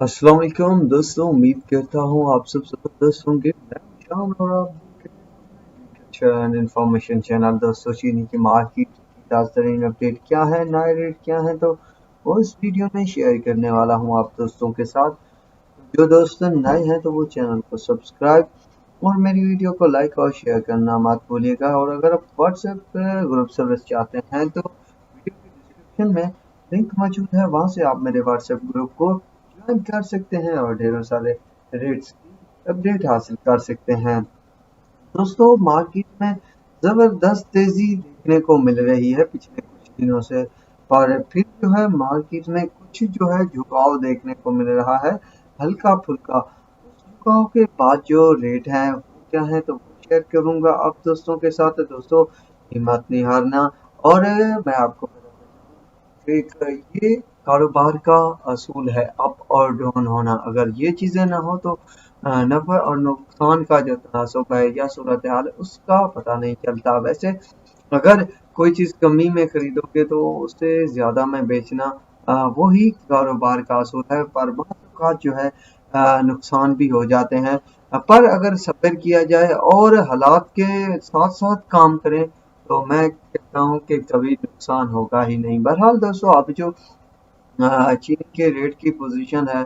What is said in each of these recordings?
अस्सलाम वालेकुम दोस्तों, उम्मीद करता हूँ आप सब जबरदस्त होंगे। मैं हूं शाम और आप देख रहे हैं इंफॉर्मेशन चैनल। दोस्तों, चीनी की मार्केट की ताज़ा तरीन अपडेट क्या है, नए रेट क्या है, तो वो इस वीडियो में शेयर करने वाला हूँ आप दोस्तों के साथ। जो दोस्त नए हैं तो वो चैनल को सब्सक्राइब और मेरी वीडियो को लाइक और शेयर करना मत भूलिएगा। और अगर आप व्हाट्सएप ग्रुप सर्विस चाहते हैं तो वीडियो की डिस्क्रिप्शन में लिंक मौजूद है, वहां से आप मेरे व्हाट्सएप ग्रुप को ज्वाइन कर सकते हैं और ढेरों सारे रेट्स की अपडेट हासिल कर सकते हैं। दोस्तों, मार्केट में जबरदस्त तेजी देखने को मिल रही है पिछले कुछ दिनों से, और फिर जो है मार्केट में कुछ जो है झुकाव देखने को मिल रहा है, हल्का फुल्का। उस झुकाव के बाद जो रेट है वो क्या है तो वो शेयर करूंगा आप दोस्तों के साथ। दोस्तों, हिम्मत नहीं हारना। और मैं आपको बताता चलूं, एक ये कारोबार का असूल है अप और डाउन होना। अगर ये चीजें ना हो तो नफा और नुकसान का जो तनासब है या सूरत हाल है उसका पता नहीं चलता। वैसे अगर कोई चीज कमी में खरीदोगे तो उससे ज्यादा में बेचना वही कारोबार का असूल है, पर बाद औक़ात जो है नुकसान भी हो जाते हैं। पर अगर सब्र किया जाए और हालात के साथ साथ काम करें तो मैं कहता हूँ कि कभी नुकसान होगा ही नहीं। बहरहाल दोस्तों, अब जो चीन के रेट की पोजीशन है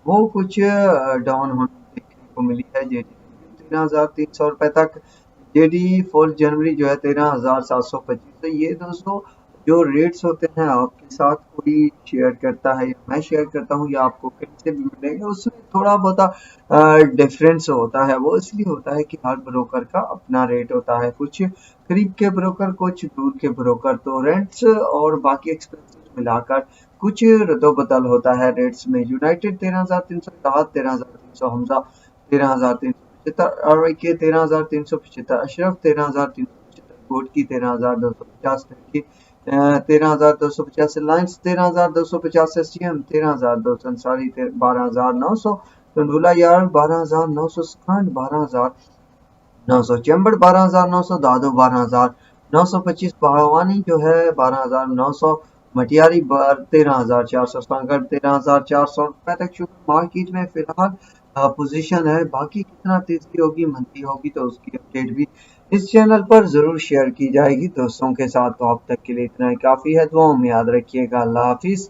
वो कुछ डाउन होने देखने को मिली है। जेडी 13,300 रुपए तक, जेडी 4 जनवरी जो है 13,725। तो ये दोस्तों जो रेट्स होते हैं आपके साथ कोई शेयर करता है या मैं शेयर करता हूँ या आपको कहीं से भी मिलेंगे, उसमें थोड़ा बहुत डिफरेंस होता है। वो इसलिए होता है कि हर ब्रोकर का अपना रेट होता है, कुछ करीब के ब्रोकर कुछ दूर के ब्रोकर, तो रेंट्स और बाकी एक्सपेंसेस मिलाकर कुछ रद्दोबदल होता है रेट्स में। यूनाइटेड 13,300, इत्तेहाद 13,300, हमजा 13,375, और के 13,375, अशरफ 13,375, गोट की 13,250, की 13,250, लाइन्स 13,250, एसटीएम 13,200, अंसारी 12,900, टंडुला यार्ड 12,900, स्कंड 12,900, चेंबर 12,900, दादो 12,925, पहावानी जो है 12,900, मटियारी 13,400, सांगड़ 13,400 रुपए तक शुगर मार्केट में फिलहाल पोजीशन है। बाकी कितना तेजी होगी मंदी होगी तो उसकी अपडेट भी इस चैनल पर जरूर शेयर की जाएगी दोस्तों के साथ। तो अब तक के लिए इतना ही काफी है। दुआओं में याद रखिएगा। अल्लाह हाफिज।